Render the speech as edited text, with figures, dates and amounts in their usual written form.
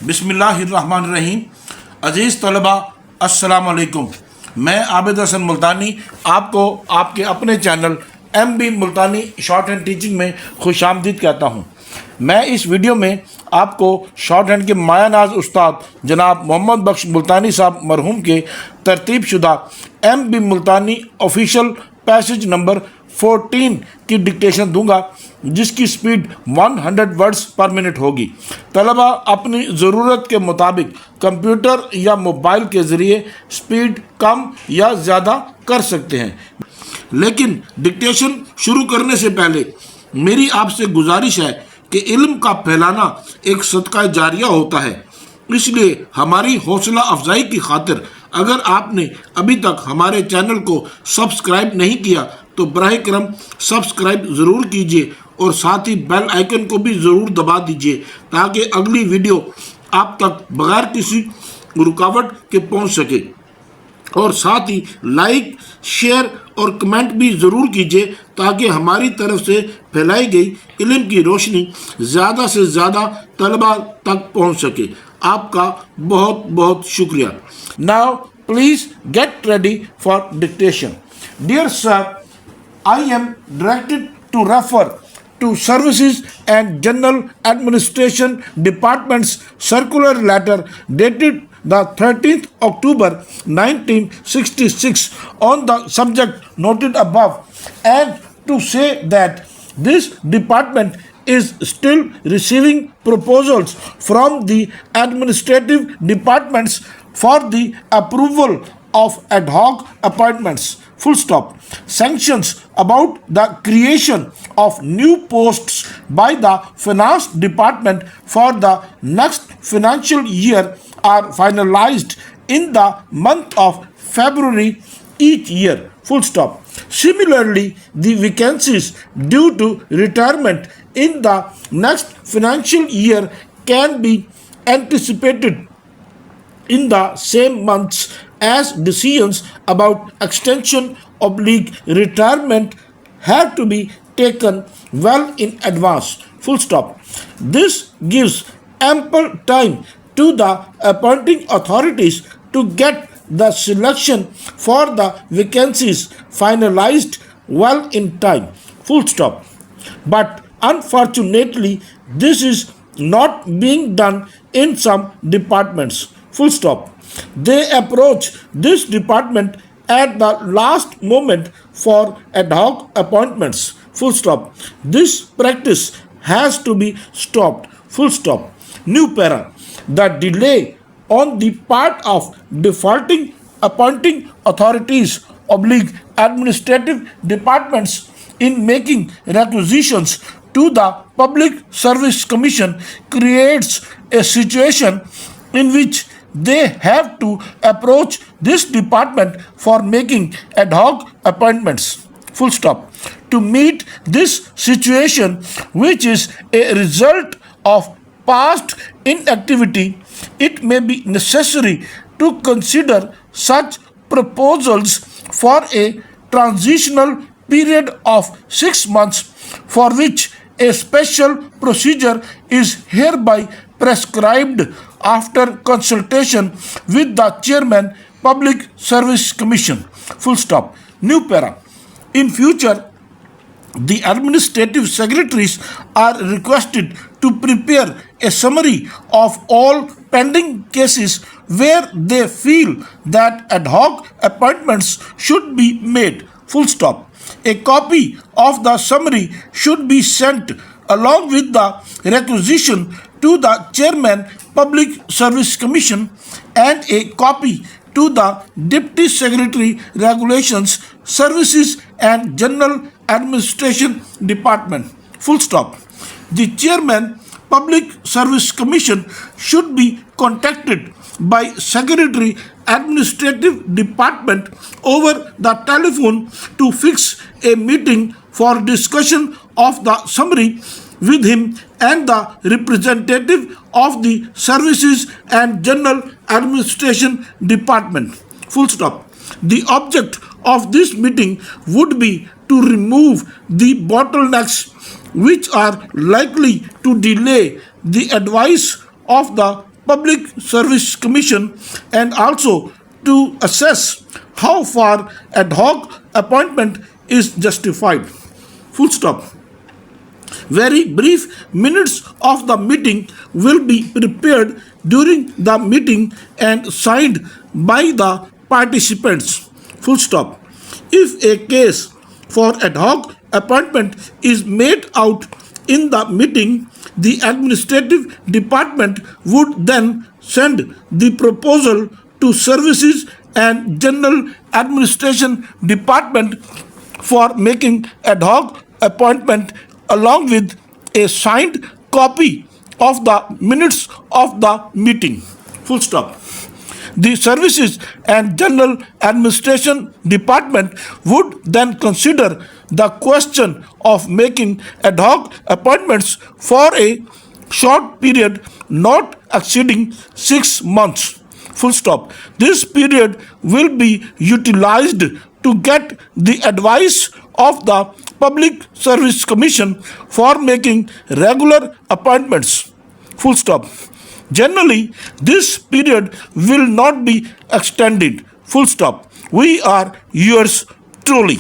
बिस्मिल्लाहिर्रहमानिर्रहीम। अजीज़ तलबा अस्सलाम वालेकुम। मैं आबिद हसन मुल्तानी आपको आपके अपने चैनल MB मुल्तानी शॉर्ट हैंड टीचिंग में खुशामदीद कहता हूँ। मैं इस वीडियो में आपको शॉर्ट हैंड के मायानाज उस्ताद जनाब मोहम्मद बख्श मुल्तानी साहब मरहूम के तरतीब शुदा MB मुल्तानी ऑफिशियल पैसेज नंबर 14 की डिक्टेशन दूंगा, जिसकी स्पीड 100 वर्ड्स पर मिनट होगी। तलबा अपनी ज़रूरत के मुताबिक कंप्यूटर या मोबाइल के ज़रिए स्पीड कम या ज़्यादा कर सकते हैं, लेकिन डिक्टेशन शुरू करने से पहले मेरी आपसे गुजारिश है कि इल्म का फैलाना एक सदका जारिया होता है। इसलिए हमारी हौसला अफजाई की खातिर अगर आपने अभी तक हमारे चैनल को सब्सक्राइब नहीं किया तो बराह करम सब्सक्राइब ज़रूर कीजिए और साथ ही बेल आइकन को भी ज़रूर दबा दीजिए ताकि अगली वीडियो आप तक बगैर किसी रुकावट के पहुंच सके। और साथ ही लाइक, शेयर और कमेंट भी ज़रूर कीजिए ताकि हमारी तरफ से फैलाई गई इल्म की रोशनी ज़्यादा से ज़्यादा तलबा तक पहुंच सके। आपका बहुत बहुत शुक्रिया। Now please get ready for dictation. Dear sir, I am directed to refer to Services and General Administration Department's circular letter dated the 13th October 1966 on the subject noted above, and to say that this department is still receiving proposals from the administrative departments for the approval of ad hoc appointments. Full stop. Sanctions about the creation of new posts by the finance department for the next financial year are finalized in the month of February each year. Full stop. Similarly, the vacancies due to retirement in the next financial year can be anticipated in the same months as decisions about extension retirement have to be taken well in advance. Full stop. This gives ample time to the appointing authorities to get the selection for the vacancies finalized well in time. Full stop. But unfortunately, this is not being done in some departments. Full stop. They approach this department at the last moment for ad hoc appointments. Full stop. This practice has to be stopped. Full stop. New para. The delay on the part of defaulting appointing authorities administrative departments in making requisitions to the Public Service Commission creates a situation in which they have to approach this department for making ad hoc appointments. Full stop. To meet this situation, which is a result of past inactivity, it may be necessary to consider such proposals for a transitional period of 6 months, for which a special procedure is hereby prescribed after consultation with the chairman, Public Service Commission. Full stop. New para. In future, the administrative secretaries are requested to prepare a summary of all pending cases where they feel that ad hoc appointments should be made. Full stop. A copy of the summary should be sent along with the requisition to the chairman, Public Service Commission, and a copy to the Deputy Secretary, Regulations, Services and General Administration Department. Full stop. The chairman, Public Service Commission should be contacted by Secretary, Administrative Department over the telephone to fix a meeting for discussion of the summary with him and the representative of the Services and General Administration Department. Full stop. The object of this meeting would be to remove the bottlenecks which are likely to delay the advice of the Public Service Commission and also to assess how far ad hoc appointment is justified. Full stop. Very brief minutes of the meeting will be prepared during the meeting and signed by the participants. Full stop. If a case for ad hoc appointment is made out in the meeting, the administrative department would then send the proposal to services and general administration department for making ad hoc appointment along with a signed copy of the minutes of the meeting. Full stop. The services and general administration department would then consider the question of making ad hoc appointments for a short period not exceeding 6 months. Full stop. This period will be utilized to get the advice of the Public Service Commission for making regular appointments. Full stop. Generally, this period will not be extended. Full stop. We are yours truly.